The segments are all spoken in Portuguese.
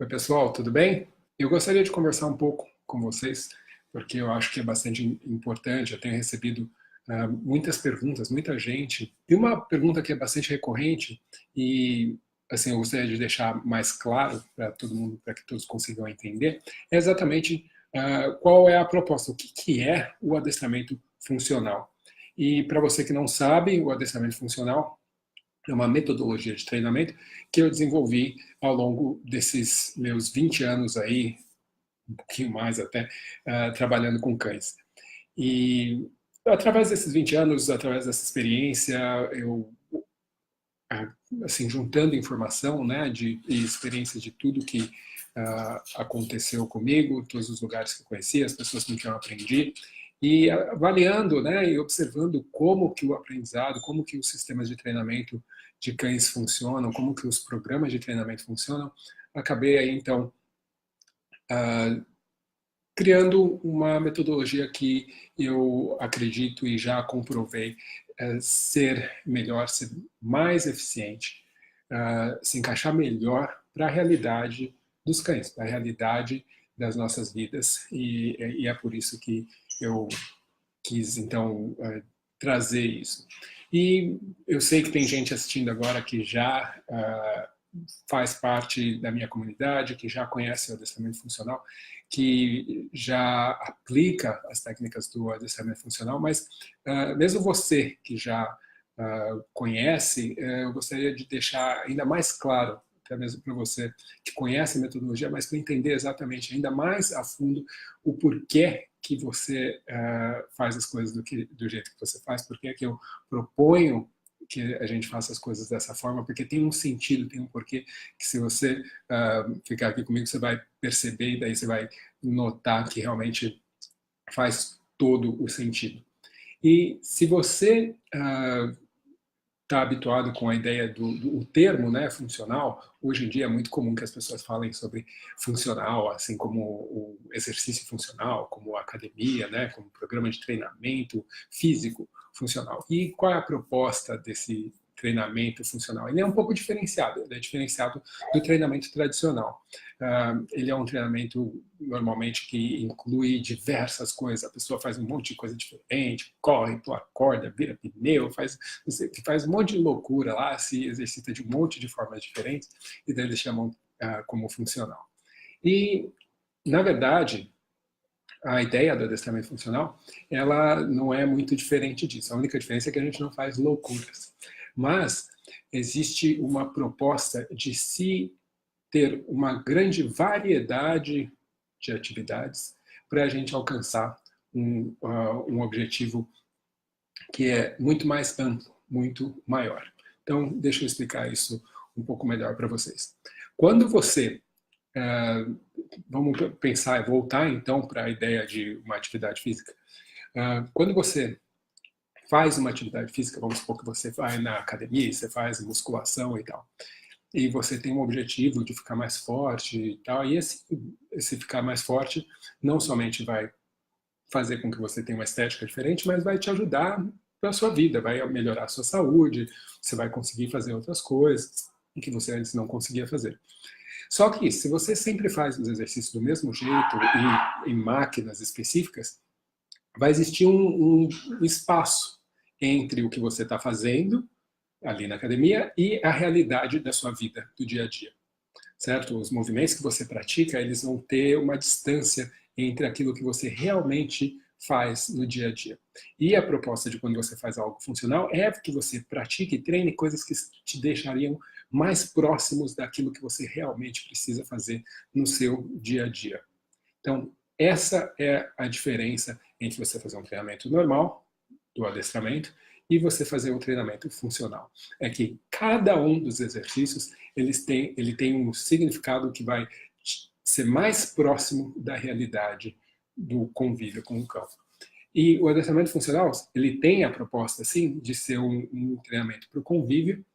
Oi, pessoal, tudo bem? Eu gostaria de conversar um pouco com vocês, porque eu acho que é bastante importante. Eu tenho recebido muitas perguntas, muita gente, e uma pergunta que é bastante recorrente, e assim, eu gostaria de deixar mais claro para todo mundo, para que todos consigam entender, é exatamente qual é a proposta, o que é o adestramento funcional. E para você que não sabe, o adestramento funcional é uma metodologia de treinamento que eu desenvolvi ao longo desses meus 20 anos aí, um pouquinho mais até, trabalhando com cães. E através desses 20 anos, através dessa experiência, eu, assim, juntando informação, né, e experiência de tudo que aconteceu comigo, todos os lugares que eu conheci, as pessoas com quem eu aprendi, e avaliando, né, e observando como que o aprendizado, como que os sistemas de treinamento de cães funcionam, como que os programas de treinamento funcionam, acabei aí então criando uma metodologia que eu acredito e já comprovei ser melhor, ser mais eficiente, se encaixar melhor para a realidade dos cães, para a realidade das nossas vidas, e é por isso que eu quis, então, trazer isso. E eu sei que tem gente assistindo agora que já faz parte da minha comunidade, que já conhece o adestramento funcional, que já aplica as técnicas do adestramento funcional, mas mesmo você que já conhece, eu gostaria de deixar ainda mais claro, até mesmo para você que conhece a metodologia, mas para entender exatamente ainda mais a fundo o porquê que você faz as coisas do jeito que você faz, porquê que eu proponho que a gente faça as coisas dessa forma, porque tem um sentido, tem um porquê, que se você ficar aqui comigo, você vai perceber e daí você vai notar que realmente faz todo o sentido. E se você está habituado com a ideia do termo, né, funcional, hoje em dia é muito comum que as pessoas falem sobre funcional, assim como o exercício funcional, como a academia, né, como programa de treinamento físico funcional. E qual é a proposta desse treinamento funcional? Ele é um pouco diferenciado, ele é diferenciado do treinamento tradicional. Ele é um treinamento normalmente que inclui diversas coisas, a pessoa faz um monte de coisa diferente, corre, pula corda, vira pneu, faz um monte de loucura lá, se exercita de um monte de formas diferentes, e daí eles chamam como funcional. E, na verdade, a ideia do adestramento funcional, ela não é muito diferente disso. A única diferença é que a gente não faz loucuras. Mas existe uma proposta de se ter uma grande variedade de atividades para a gente alcançar um objetivo que é muito mais amplo, muito maior. Então, deixa eu explicar isso um pouco melhor para vocês. Quando você, vamos pensar, voltar então para a ideia de uma atividade física. Quando você faz uma atividade física, vamos supor que você vai na academia, você faz musculação e tal, e você tem um objetivo de ficar mais forte e tal, e esse ficar mais forte não somente vai fazer com que você tenha uma estética diferente, mas vai te ajudar na sua vida, vai melhorar a sua saúde, você vai conseguir fazer outras coisas que você antes não conseguia fazer. Só que se você sempre faz os exercícios do mesmo jeito e em máquinas específicas, vai existir um espaço entre o que você está fazendo ali na academia e a realidade da sua vida, do dia a dia, certo? Os movimentos que você pratica, eles vão ter uma distância entre aquilo que você realmente faz no dia a dia. E a proposta de quando você faz algo funcional é que você pratique e treine coisas que te deixariam mais próximos daquilo que você realmente precisa fazer no seu dia a dia. Então, essa é a diferença entre você fazer um treinamento normal, do adestramento, e você fazer um treinamento funcional. É que cada um dos exercícios ele tem um significado que vai ser mais próximo da realidade do convívio com o cão. E o adestramento funcional, ele tem a proposta, sim, de ser um treinamento para o convívio,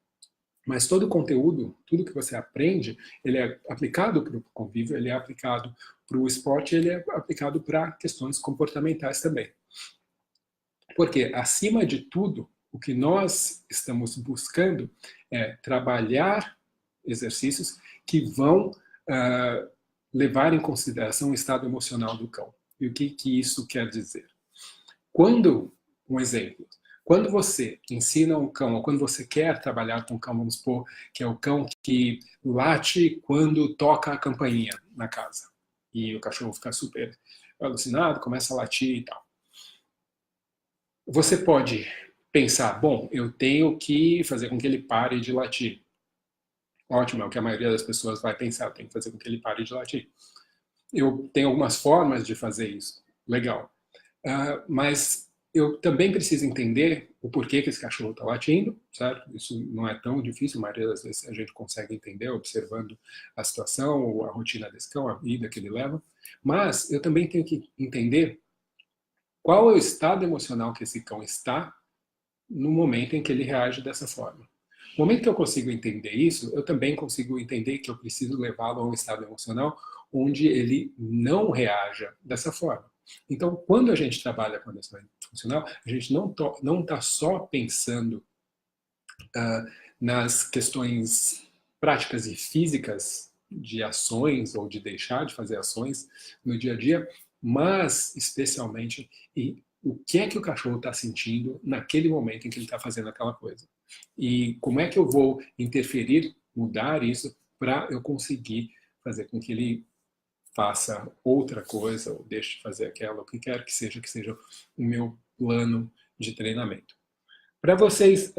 mas todo o conteúdo, tudo que você aprende, ele é aplicado para o convívio, ele é aplicado para o esporte, ele é aplicado para questões comportamentais também. Porque, acima de tudo, o que nós estamos buscando é trabalhar exercícios que vão levar em consideração o estado emocional do cão. E o que isso quer dizer? Um exemplo, quando você ensina um cão, ou quando você quer trabalhar com um cão, vamos supor que é o cão que late quando toca a campainha na casa. E o cachorro fica super alucinado, começa a latir e tal. Você pode pensar, bom, eu tenho que fazer com que ele pare de latir. Ótimo, é o que a maioria das pessoas vai pensar, eu tenho que fazer com que ele pare de latir. Eu tenho algumas formas de fazer isso, legal. Mas eu também preciso entender o porquê que esse cachorro está latindo, certo? Isso não é tão difícil, a maioria das vezes a gente consegue entender observando a situação, a rotina desse cão, a vida que ele leva. Mas eu também tenho que entender qual é o estado emocional que esse cão está no momento em que ele reage dessa forma. No momento que eu consigo entender isso, eu também consigo entender que eu preciso levá-lo a um estado emocional onde ele não reaja dessa forma. Então, quando a gente trabalha com adestramento funcional, a gente não está só pensando nas questões práticas e físicas de ações ou de deixar de fazer ações no dia a dia, mas especialmente o que é que o cachorro está sentindo naquele momento em que ele está fazendo aquela coisa. E como é que eu vou interferir, mudar isso, para eu conseguir fazer com que ele faça outra coisa, ou deixe de fazer aquela, o que quer que seja o meu plano de treinamento. Para vocês,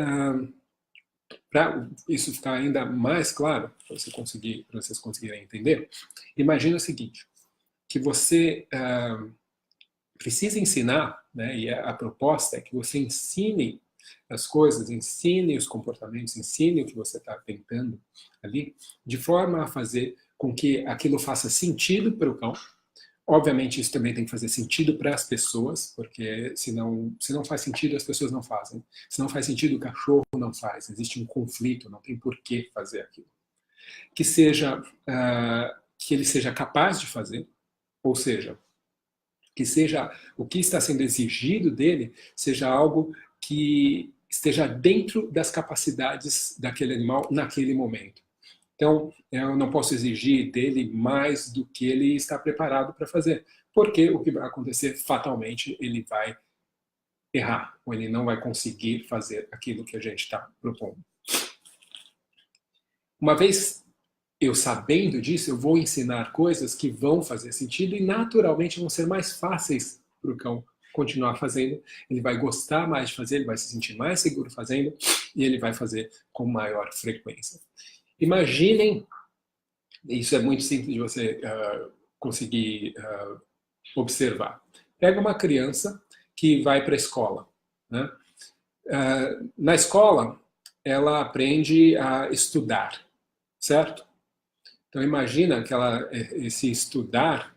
para isso ficar ainda mais claro, para vocês conseguirem entender, imagine o seguinte, que você precisa ensinar, né, e a proposta é que você ensine as coisas, ensine os comportamentos, ensine o que você está tentando ali, de forma a fazer com que aquilo faça sentido para o cão. Obviamente isso também tem que fazer sentido para as pessoas, porque se não faz sentido, as pessoas não fazem. Se não faz sentido, o cachorro não faz. Existe um conflito, não tem por que fazer aquilo. Que ele seja capaz de fazer, ou seja, que seja o que está sendo exigido dele seja algo que esteja dentro das capacidades daquele animal naquele momento. Então, eu não posso exigir dele mais do que ele está preparado para fazer, porque o que vai acontecer, fatalmente, ele vai errar, ou ele não vai conseguir fazer aquilo que a gente está propondo. Uma vez eu sabendo disso, eu vou ensinar coisas que vão fazer sentido e naturalmente vão ser mais fáceis para o cão continuar fazendo. Ele vai gostar mais de fazer, ele vai se sentir mais seguro fazendo e ele vai fazer com maior frequência. Imaginem, isso é muito simples de você conseguir observar. Pega uma criança que vai para a escola, né? Na escola, ela aprende a estudar, certo? Então imagina que esse estudar,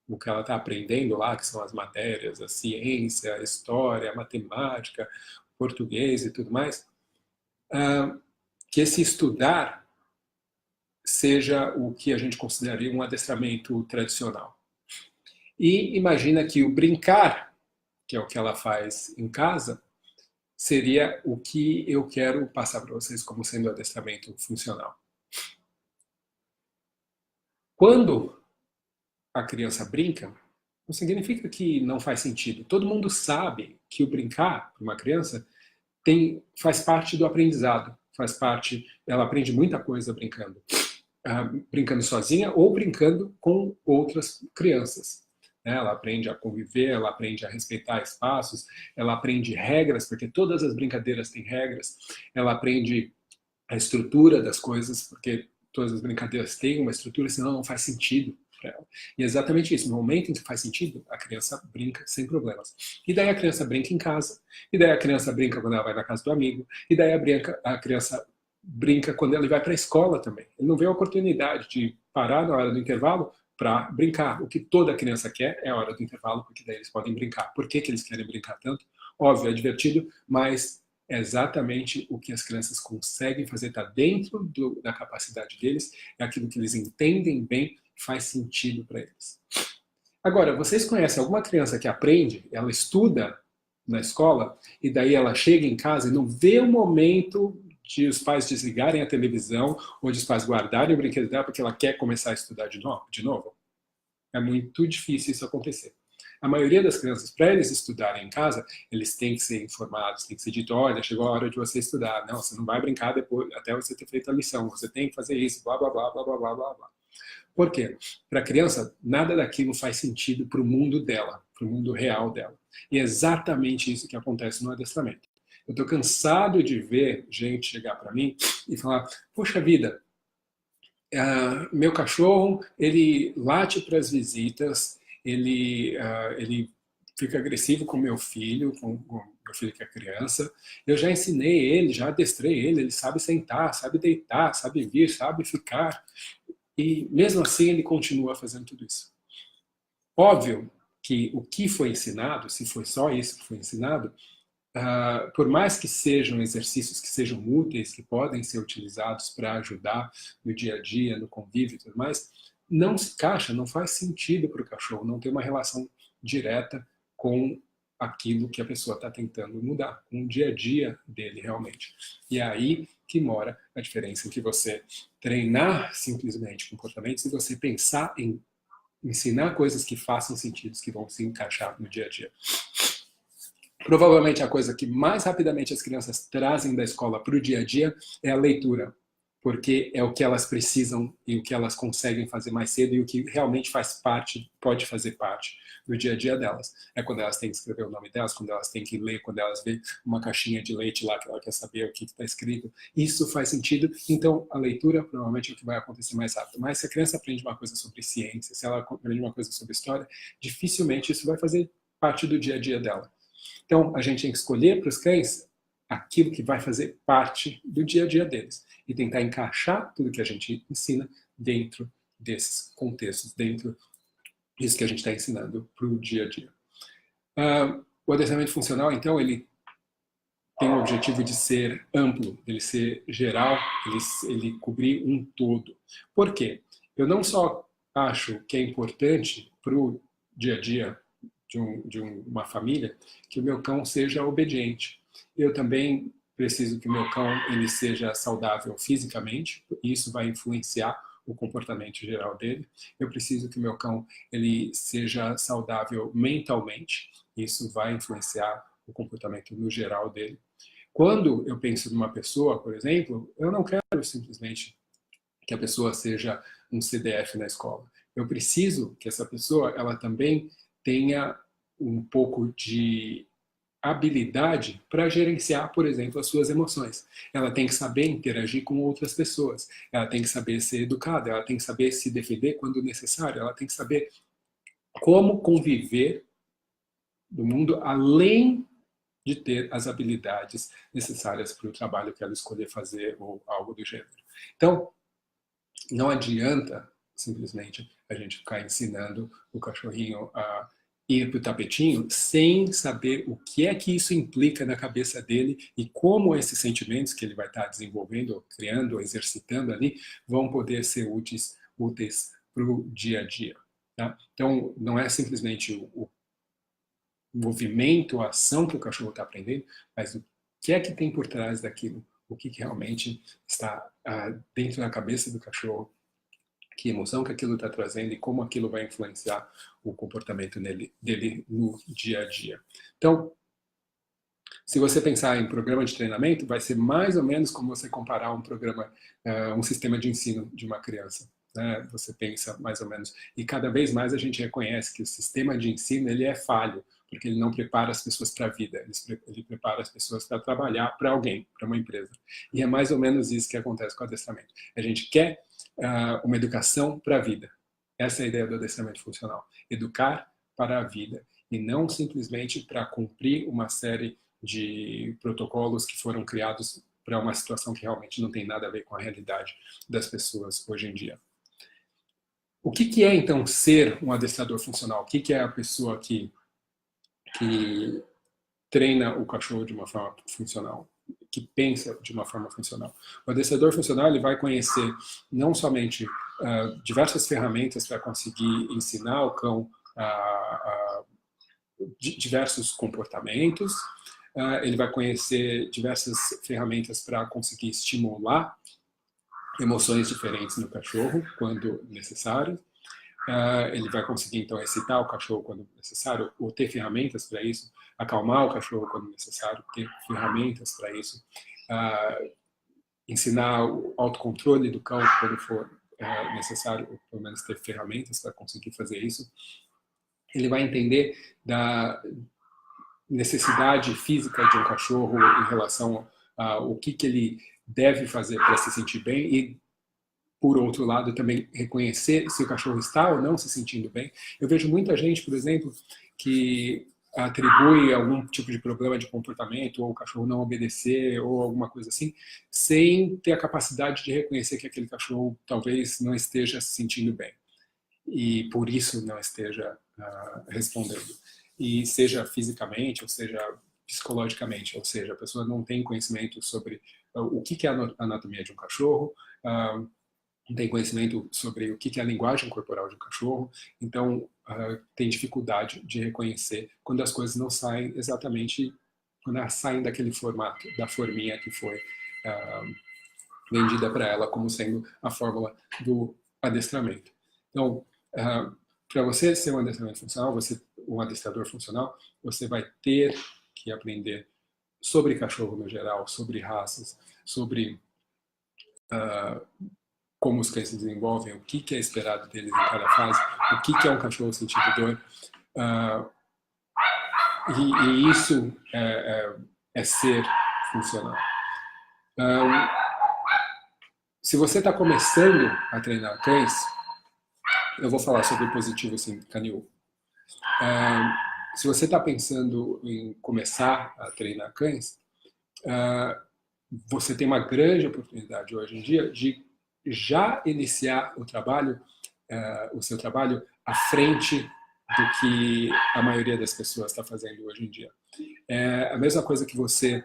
o que ela está aprendendo lá, que são as matérias, a ciência, a história, a matemática, português e tudo mais, que esse estudar seja o que a gente consideraria um adestramento tradicional. E imagina que o brincar, que é o que ela faz em casa, seria o que eu quero passar para vocês como sendo adestramento funcional. Quando a criança brinca, não significa que não faz sentido. Todo mundo sabe que o brincar para uma criança faz parte do aprendizado, ela aprende muita coisa brincando. Brincando sozinha ou brincando com outras crianças. Ela aprende a conviver, ela aprende a respeitar espaços, ela aprende regras, porque todas as brincadeiras têm regras, ela aprende a estrutura das coisas, porque todas as brincadeiras têm uma estrutura, senão não faz sentido para ela. E é exatamente isso, no momento em que faz sentido, a criança brinca sem problemas. E daí a criança brinca em casa, e daí a criança brinca quando ela vai na casa do amigo, e daí a criança brinca quando ele vai para a escola também. Ele não vê a oportunidade de parar na hora do intervalo para brincar. O que toda criança quer é a hora do intervalo, porque daí eles podem brincar. Por que eles querem brincar tanto? Óbvio, é divertido, mas é exatamente o que as crianças conseguem fazer, está dentro da capacidade deles, é aquilo que eles entendem bem, faz sentido para eles. Agora, vocês conhecem alguma criança que aprende, ela estuda na escola, e daí ela chega em casa e não vê o momento de os pais desligarem a televisão ou de os pais guardarem o brinquedo dela porque ela quer começar a estudar de novo? É muito difícil isso acontecer. A maioria das crianças, para eles estudarem em casa, eles têm que ser informados, tem que ser dito, olha, chegou a hora de você estudar. Não, você não vai brincar depois, até você ter feito a lição, você tem que fazer isso, blá, blá, blá, blá, blá, blá, blá, blá. Por quê? Para a criança, nada daquilo faz sentido para o mundo dela, para o mundo real dela. E é exatamente isso que acontece no adestramento. Eu estou cansado de ver gente chegar para mim e falar, poxa vida, meu cachorro, ele late para as visitas, ele fica agressivo com meu filho, com meu filho que é criança. Eu já ensinei ele, já adestrei ele, ele sabe sentar, sabe deitar, sabe vir, sabe ficar. E mesmo assim ele continua fazendo tudo isso. Óbvio que o que foi ensinado, se foi só isso que foi ensinado, por mais que sejam exercícios que sejam úteis, que podem ser utilizados para ajudar no dia a dia, no convívio e tudo mais, não se encaixa, não faz sentido para o cachorro, não tem uma relação direta com aquilo que a pessoa está tentando mudar, com o dia a dia dele realmente. E é aí que mora a diferença entre você treinar simplesmente comportamentos e você pensar em ensinar coisas que façam sentido, que vão se encaixar no dia a dia. Provavelmente a coisa que mais rapidamente as crianças trazem da escola para o dia a dia é a leitura, porque é o que elas precisam e o que elas conseguem fazer mais cedo e o que realmente faz parte, pode fazer parte do dia a dia delas. É quando elas têm que escrever o nome delas, quando elas têm que ler, quando elas veem uma caixinha de leite lá que ela quer saber o que está escrito. Isso faz sentido, então a leitura provavelmente é o que vai acontecer mais rápido. Mas se a criança aprende uma coisa sobre ciência, se ela aprende uma coisa sobre história, dificilmente isso vai fazer parte do dia a dia dela. Então, a gente tem que escolher para os cães aquilo que vai fazer parte do dia a dia deles e tentar encaixar tudo que a gente ensina dentro desses contextos, dentro disso que a gente está ensinando para o dia a dia. O adestramento funcional, então, ele tem o objetivo de ser amplo, ele ser geral, ele cobrir um todo. Por quê? Eu não só acho que é importante para o dia a dia de uma família que o meu cão seja obediente. Eu também preciso que o meu cão ele seja saudável fisicamente, e isso vai influenciar o comportamento geral dele. Eu preciso que o meu cão ele seja saudável mentalmente, isso vai influenciar o comportamento no geral dele. Quando eu penso numa pessoa, por exemplo, eu não quero simplesmente que a pessoa seja um CDF na escola. Eu preciso que essa pessoa ela também tenha um pouco de habilidade para gerenciar, por exemplo, as suas emoções. Ela tem que saber interagir com outras pessoas, ela tem que saber ser educada, ela tem que saber se defender quando necessário, ela tem que saber como conviver no mundo além de ter as habilidades necessárias para o trabalho que ela escolher fazer ou algo do gênero. Então, não adianta simplesmente a gente ficar ensinando o cachorrinho a ir para o tapetinho sem saber o que é que isso implica na cabeça dele e como esses sentimentos que ele vai estar desenvolvendo, ou criando, ou exercitando ali, vão poder ser úteis para o dia a dia. Tá? Então, não é simplesmente o movimento, a ação que o cachorro está aprendendo, mas o que é que tem por trás daquilo, o que realmente está dentro da cabeça do cachorro, que emoção que aquilo está trazendo e como aquilo vai influenciar o comportamento dele no dia a dia. Então, se você pensar em programa de treinamento, vai ser mais ou menos como você comparar um programa, um sistema de ensino de uma criança. Né? Você pensa mais ou menos. E cada vez mais a gente reconhece que o sistema de ensino ele é falho, porque ele não prepara as pessoas para a vida, ele prepara as pessoas para trabalhar para alguém, para uma empresa. E é mais ou menos isso que acontece com o adestramento. A gente quer uma educação para a vida. Essa é a ideia do adestramento funcional. Educar para a vida e não simplesmente para cumprir uma série de protocolos que foram criados para uma situação que realmente não tem nada a ver com a realidade das pessoas hoje em dia. O que é, então, ser um adestrador funcional? O que é a pessoa que treina o cachorro de uma forma funcional, que pensa de uma forma funcional? O adestrador funcional ele vai conhecer não somente diversas ferramentas para conseguir ensinar o cão diversos comportamentos, ele vai conhecer diversas ferramentas para conseguir estimular emoções diferentes no cachorro, quando necessário. Ele vai conseguir, então, excitar o cachorro quando necessário, ou ter ferramentas para isso, acalmar o cachorro quando necessário, ter ferramentas para isso, ensinar o autocontrole do cão quando for necessário, ou pelo menos ter ferramentas para conseguir fazer isso. Ele vai entender da necessidade física de um cachorro em relação ao que ele deve fazer para se sentir bem e, por outro lado, também reconhecer se o cachorro está ou não se sentindo bem. Eu vejo muita gente, por exemplo, que atribui algum tipo de problema de comportamento, ou o cachorro não obedecer, ou alguma coisa assim, sem ter a capacidade de reconhecer que aquele cachorro talvez não esteja se sentindo bem, e por isso não esteja respondendo. E seja fisicamente, ou seja psicologicamente, ou seja, a pessoa não tem conhecimento sobre o que é a anatomia de um cachorro, não tem conhecimento sobre o que é a linguagem corporal de um cachorro, então tem dificuldade de reconhecer quando as coisas não saem exatamente, quando elas saem daquele formato, da forminha que foi vendida para ela como sendo a fórmula do adestramento. Então, para você ser um adestramento funcional, um adestrador funcional, você vai ter que aprender sobre cachorro no geral, sobre raças, sobre como os cães se desenvolvem, o que é esperado deles em cada fase, o que é um cachorro sentindo dor. E isso é ser funcional. Se você está começando a treinar cães, eu vou falar sobre o positivo assim, canil. Se você está pensando em começar a treinar cães, você tem uma grande oportunidade hoje em dia de já iniciar o seu trabalho à frente do que a maioria das pessoas está fazendo hoje em dia. É a mesma coisa que você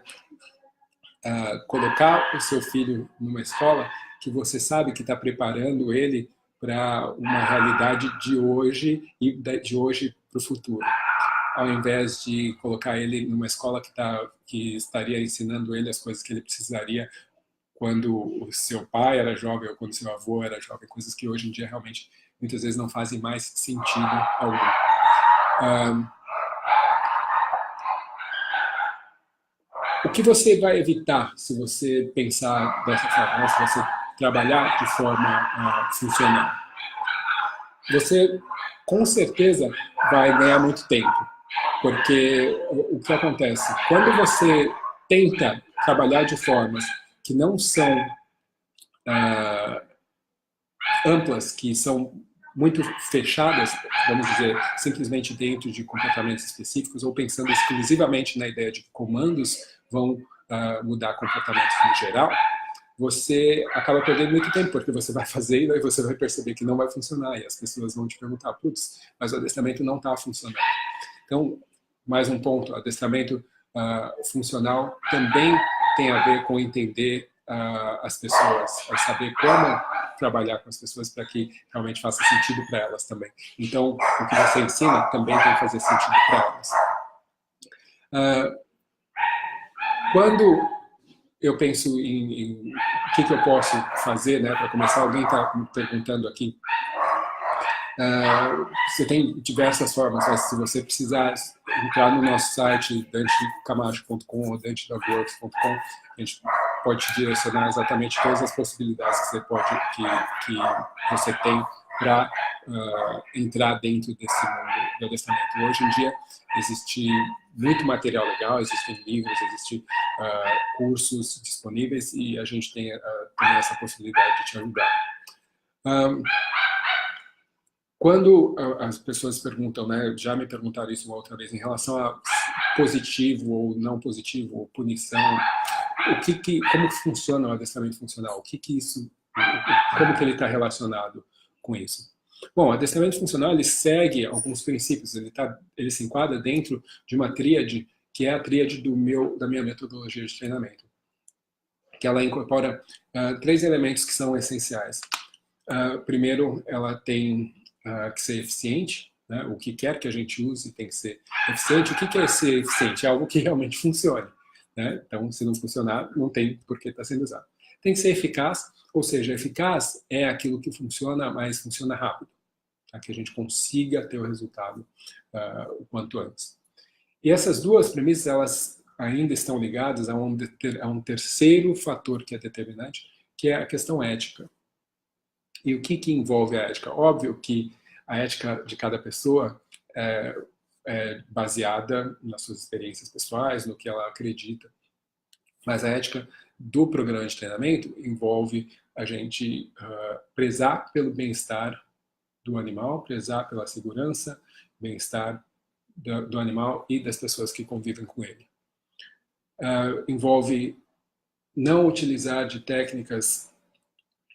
colocar o seu filho numa escola que você sabe que está preparando ele para uma realidade de hoje e de hoje para o futuro, ao invés de colocar ele numa escola que estaria ensinando ele as coisas que ele precisaria quando o seu pai era jovem ou quando o seu avô era jovem, coisas que hoje em dia realmente muitas vezes não fazem mais sentido algum. O que você vai evitar se você pensar dessa forma, se você trabalhar de forma funcional? Você, com certeza, vai ganhar muito tempo, porque o que acontece? Quando você tenta trabalhar de formas que não são amplas, que são muito fechadas, vamos dizer, simplesmente dentro de comportamentos específicos, ou pensando exclusivamente na ideia de que comandos vão mudar comportamentos no geral, você acaba perdendo muito tempo, porque você vai fazer e aí você vai perceber que não vai funcionar, e as pessoas vão te perguntar, putz, mas o adestramento não está funcionando. Então, mais um ponto, adestramento funcional também tem a ver com entender as pessoas, saber como trabalhar com as pessoas para que realmente faça sentido para elas também. Então, o que você ensina também tem que fazer sentido para elas. Quando eu penso em o que eu posso fazer, né, para começar, alguém está me perguntando aqui, você tem diversas formas, mas se você precisar entrar no nosso site dantecamacho.com ou dantedogworks.com, a gente pode te direcionar exatamente todas as possibilidades que você tem para entrar dentro desse mundo do adestramento. Hoje em dia existe muito material legal, existem livros, existem cursos disponíveis e a gente tem também essa possibilidade de te ajudar. Quando as pessoas perguntam, né, já me perguntaram isso uma outra vez, em relação a positivo ou não positivo, ou punição, como funciona o adestramento funcional? Como que ele está relacionado com isso? Bom, o adestramento funcional ele segue alguns princípios, ele se enquadra dentro de uma tríade, que é a tríade da minha metodologia de treinamento, que ela incorpora 3 elementos que são essenciais. Primeiro, ela tem que ser eficiente, né? O que quer que a gente use tem que ser eficiente. O que é ser eficiente? É algo que realmente funcione, né? Então, se não funcionar, não tem por que estar sendo usado. Tem que ser eficaz, ou seja, eficaz é aquilo que funciona, mas funciona rápido, para que a gente consiga ter o resultado o quanto antes. E essas duas premissas, elas ainda estão ligadas a um terceiro fator que é determinante, que é a questão ética. E o que envolve a ética? Óbvio que a ética de cada pessoa é baseada nas suas experiências pessoais, no que ela acredita. Mas a ética do programa de treinamento envolve a gente prezar pelo bem-estar do animal, prezar pela segurança, bem-estar do animal e das pessoas que convivem com ele. Envolve não utilizar de técnicas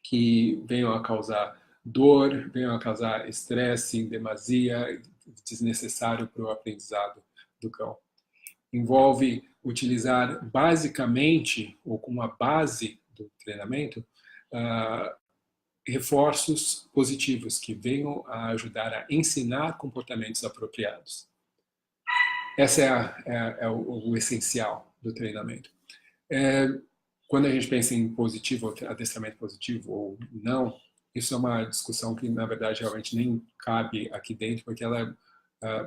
que venham a causar dor, venham a causar estresse em demasia, desnecessário para o aprendizado do cão. Envolve utilizar basicamente, ou como a base do treinamento, reforços positivos que venham a ajudar a ensinar comportamentos apropriados. Essa é o essencial do treinamento. Quando a gente pensa em positivo, adestramento positivo ou não, isso é uma discussão que, na verdade, realmente nem cabe aqui dentro, porque ela,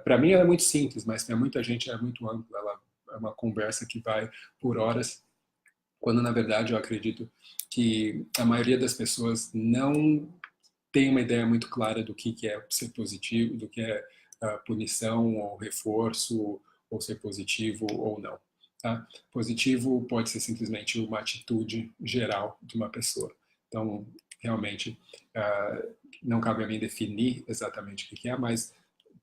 para mim, ela é muito simples, mas para muita gente é muito ampla. Ela é uma conversa que vai por horas, quando, na verdade, eu acredito que a maioria das pessoas não tem uma ideia muito clara do que é ser positivo, do que é punição ou reforço, ou ser positivo ou não. Tá? Positivo pode ser simplesmente uma atitude geral de uma pessoa. Então, realmente, não cabe a mim definir exatamente o que é, mas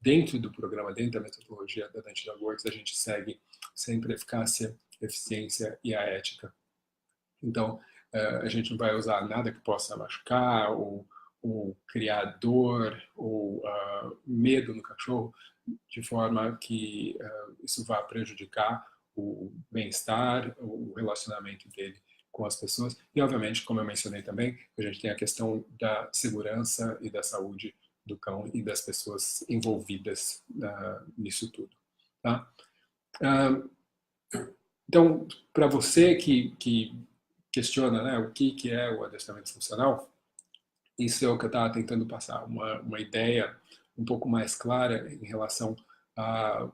dentro do programa, dentro da metodologia da Dante Dog Works, a gente segue sempre a eficácia, eficiência e a ética. Então, a gente não vai usar nada que possa machucar ou criar dor ou medo no cachorro, de forma que isso vá prejudicar o bem-estar, o relacionamento dele com as pessoas. E, obviamente, como eu mencionei também, a gente tem a questão da segurança e da saúde do cão e das pessoas envolvidas nisso tudo. Tá? Então, para você que questiona, né, o que é o adestramento funcional, isso é o que eu estava tentando passar, uma ideia um pouco mais clara em relação ao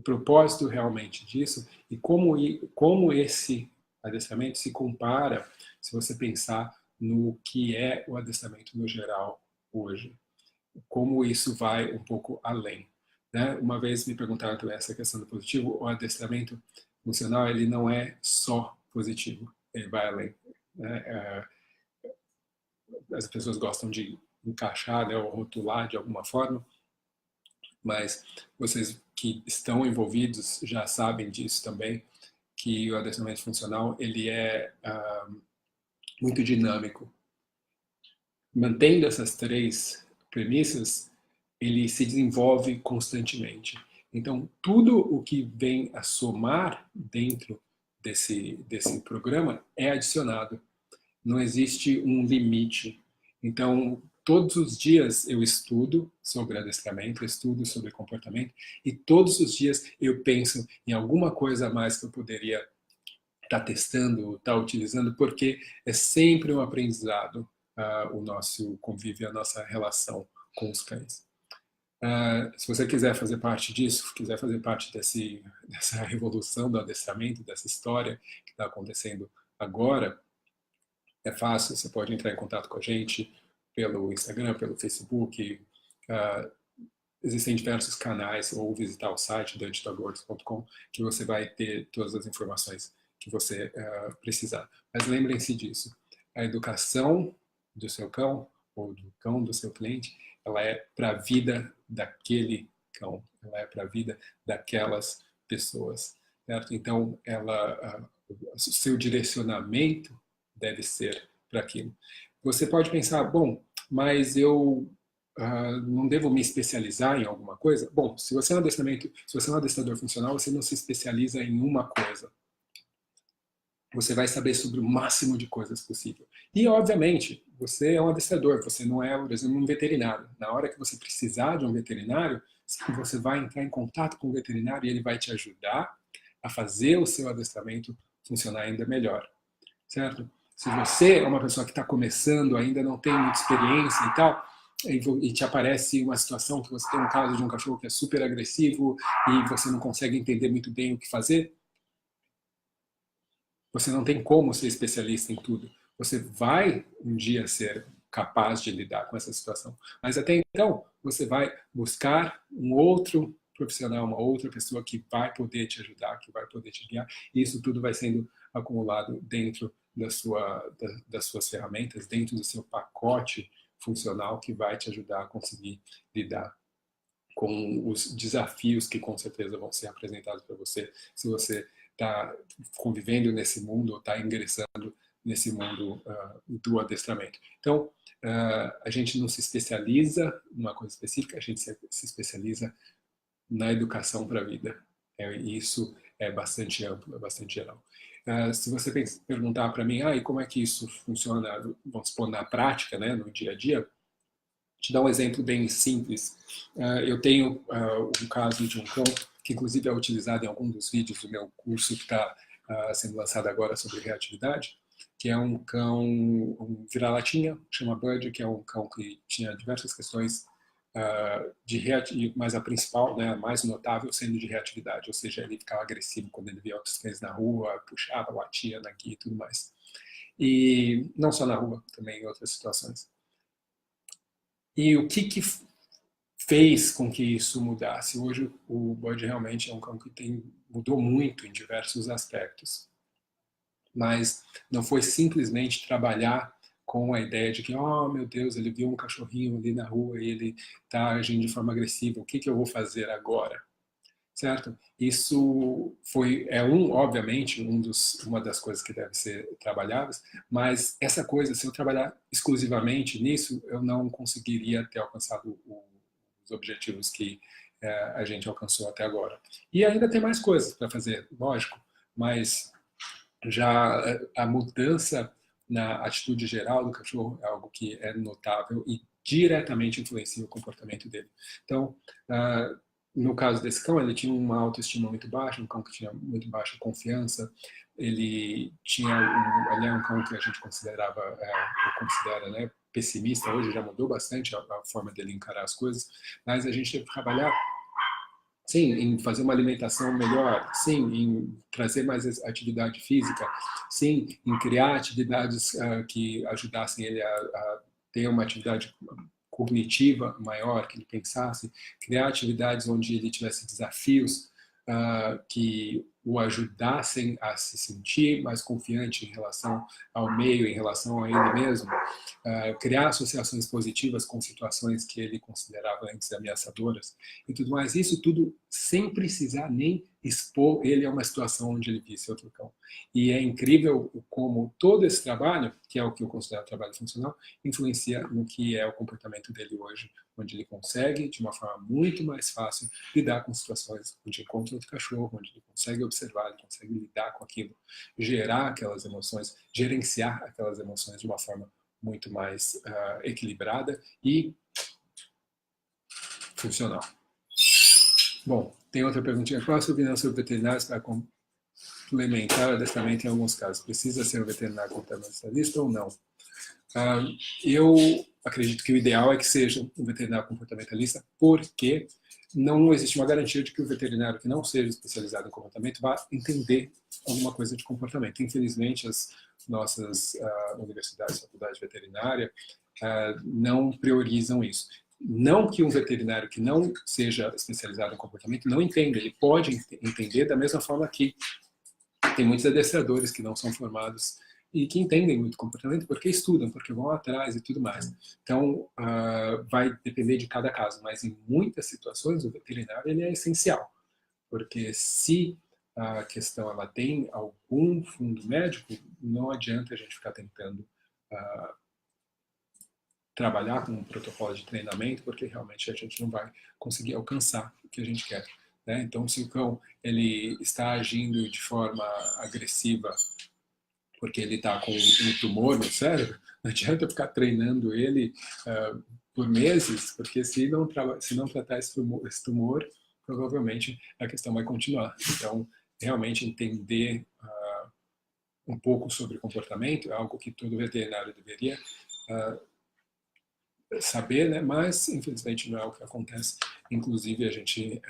propósito realmente disso e como esse adestramento se compara, se você pensar no que é o adestramento no geral hoje, como isso vai um pouco além. Né? Uma vez me perguntaram também essa questão do positivo, o adestramento funcional ele não é só positivo, ele vai além. Né? As pessoas gostam de encaixar, né, ou rotular de alguma forma, mas vocês que estão envolvidos já sabem disso também, que o adestramento funcional ele é muito dinâmico. Mantendo essas três premissas, ele se desenvolve constantemente. Então, tudo o que vem a somar dentro desse programa é adicionado. Não existe um limite. Então, todos os dias eu estudo sobre adestramento, estudo sobre comportamento, e todos os dias eu penso em alguma coisa a mais que eu poderia estar testando, estar utilizando, porque é sempre um aprendizado o nosso convívio, a nossa relação com os cães. Se você quiser fazer parte disso, quiser fazer parte dessa revolução do adestramento, dessa história que está acontecendo agora, é fácil, você pode entrar em contato com a gente pelo Instagram, pelo Facebook, existem diversos canais, ou visitar o site dantedogworks.com, que você vai ter todas as informações que você precisar. Mas lembrem-se disso, a educação do seu cão, ou do cão do seu cliente, ela é para a vida daquele cão, ela é para a vida daquelas pessoas, certo? Então, o seu direcionamento deve ser para aquilo. Você pode pensar, bom, mas eu não devo me especializar em alguma coisa? Bom, se você é um adestrador funcional, você não se especializa em uma coisa. você vai saber sobre o máximo de coisas possível. E, obviamente, você é um adestrador, você não é, por exemplo, um veterinário. Na hora que você precisar de um veterinário, você vai entrar em contato com o veterinário e ele vai te ajudar a fazer o seu adestramento funcionar ainda melhor, certo? Se você é uma pessoa que está começando, ainda não tem muita experiência e tal, e te aparece uma situação que você tem um caso de um cachorro que é super agressivo e você não consegue entender muito bem o que fazer, você não tem como ser especialista em tudo. Você vai um dia ser capaz de lidar com essa situação. Mas até então, você vai buscar um outro profissional, uma outra pessoa que vai poder te ajudar, que vai poder te guiar. E isso tudo vai sendo acumulado dentro das suas ferramentas, dentro do seu pacote funcional que vai te ajudar a conseguir lidar com os desafios que com certeza vão ser apresentados para você se você está convivendo nesse mundo ou está ingressando nesse mundo do adestramento. Então, a gente não se especializa numa coisa específica, a gente se especializa na educação para a vida. Isso é bastante amplo, é bastante geral. Se você perguntar para mim, e como é que isso funciona, vamos supor, na prática, né, no dia a dia, te dar um exemplo bem simples. Eu tenho um caso de um cão que inclusive é utilizado em algum dos vídeos do meu curso que está sendo lançado agora sobre reatividade, que é um cão, um vira-latinha, chama Bud, que é um cão que tinha diversas questões de reatividade, mas a principal, né, a mais notável, sendo de reatividade, ou seja, ele ficava agressivo quando ele via outros cães na rua, puxava, latia na guia e tudo mais. E não só na rua, também em outras situações. E o que fez com que isso mudasse? Hoje o Bud realmente é um cão que mudou muito em diversos aspectos. Mas não foi simplesmente trabalhar com a ideia de que, oh meu Deus, ele viu um cachorrinho ali na rua e ele está agindo de forma agressiva, o que eu vou fazer agora? Certo? Isso obviamente, uma das coisas que deve ser trabalhadas, mas essa coisa, se eu trabalhar exclusivamente nisso, eu não conseguiria ter alcançado os objetivos que a gente alcançou até agora. E ainda tem mais coisas para fazer, lógico, mas já a mudança na atitude geral do cachorro é algo que é notável e diretamente influencia o comportamento dele. Então, no caso desse cão, ele tinha uma autoestima muito baixa, um cão que tinha muito baixa confiança. Ele é um cão que a gente considerava, ou considera, né, pessimista. Hoje já mudou bastante a forma dele encarar as coisas, mas a gente teve que trabalhar, sim, em fazer uma alimentação melhor, sim, em trazer mais atividade física, sim, em criar atividades que ajudassem ele a ter uma atividade cognitiva maior, que ele pensasse, criar atividades onde ele tivesse desafios que o ajudassem a se sentir mais confiante em relação ao meio, em relação a ele mesmo, criar associações positivas com situações que ele considerava antes ameaçadoras e tudo mais. Isso tudo sem precisar nem expor ele a uma situação onde ele visse outro cão. E é incrível como todo esse trabalho, que é o que eu considero trabalho funcional, influencia no que é o comportamento dele hoje, onde ele consegue, de uma forma muito mais fácil, lidar com situações onde encontra outro cachorro, onde ele consegue observar, ele consegue lidar com aquilo, gerar aquelas emoções, gerenciar aquelas emoções de uma forma muito mais equilibrada e funcional. Bom, tem outra perguntinha. Qual a sua opinião sobre veterinários para complementar o adestramento em alguns casos? Precisa ser um veterinário comportamentalista ou não? Eu acredito que o ideal é que seja um veterinário comportamentalista, porque não existe uma garantia de que o veterinário que não seja especializado em comportamento vá entender alguma coisa de comportamento. Infelizmente, as nossas universidades, faculdades veterinárias, não priorizam isso. Não que um veterinário que não seja especializado em comportamento não entenda, ele pode entender da mesma forma que tem muitos adestradores que não são formados e que entendem muito comportamento porque estudam, porque vão atrás e tudo mais. Então, vai depender de cada caso, mas em muitas situações o veterinário ele é essencial, porque se a questão ela tem algum fundo médico, não adianta a gente ficar tentando trabalhar com um protocolo de treinamento, porque realmente a gente não vai conseguir alcançar o que a gente quer. Né? Então, se o cão ele está agindo de forma agressiva porque ele está com um tumor no cérebro, não adianta ficar treinando ele por meses, porque se não tratar esse tumor, provavelmente a questão vai continuar. Então, realmente entender um pouco sobre comportamento é algo que todo veterinário deveria saber, né? Mas, infelizmente, não é o que acontece. Inclusive, a gente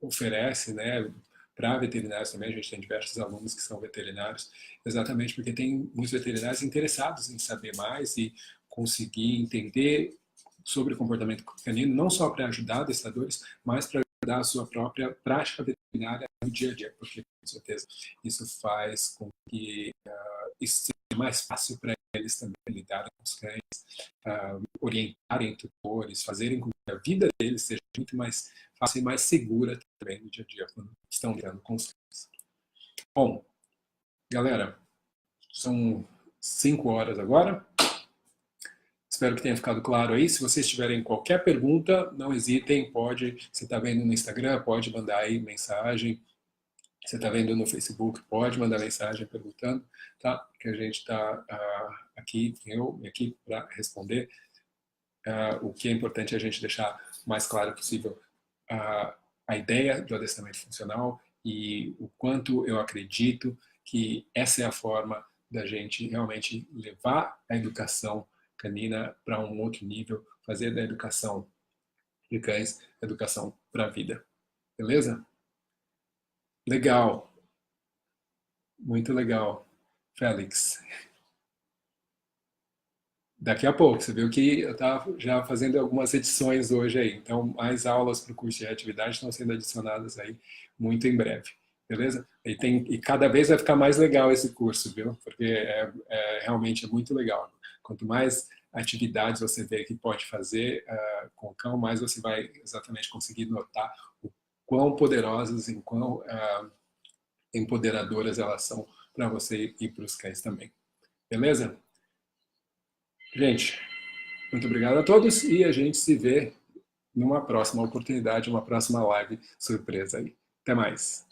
oferece, né, para veterinários também, a gente tem diversos alunos que são veterinários, exatamente porque tem muitos veterinários interessados em saber mais e conseguir entender sobre o comportamento canino, não só para ajudar adestradores, mas para ajudar a sua própria prática veterinária no dia a dia, porque, com certeza, isso faz com que isso seja mais fácil para eles também lidarem com os cães, orientarem tutores, fazerem com que a vida deles seja muito mais fácil e mais segura também no dia a dia, quando estão lidando com os cães. Bom, galera, são 5 horas agora. Espero que tenha ficado claro aí. Se vocês tiverem qualquer pergunta, não hesitem, você está vendo no Instagram, pode mandar aí mensagem. Você está vendo no Facebook, pode mandar mensagem perguntando, tá? Que a gente está aqui, eu, minha equipe, para responder. O que é importante é a gente deixar o mais claro possível a ideia do adestramento funcional e o quanto eu acredito que essa é a forma da gente realmente levar a educação canina para um outro nível, fazer da educação de cães educação para a vida. Beleza? Legal. Muito legal. Félix. Daqui a pouco, você viu que eu estava já fazendo algumas edições hoje aí, então mais aulas para o curso de atividade estão sendo adicionadas aí muito em breve, beleza? E cada vez vai ficar mais legal esse curso, viu? Porque realmente é muito legal. Quanto mais atividades você vê que pode fazer com o cão, mais você vai exatamente conseguir notar o quão poderosas e quão empoderadoras elas são para você e para os cães também. Beleza? Gente, muito obrigado a todos e a gente se vê numa próxima oportunidade, uma próxima live surpresa aí. Até mais!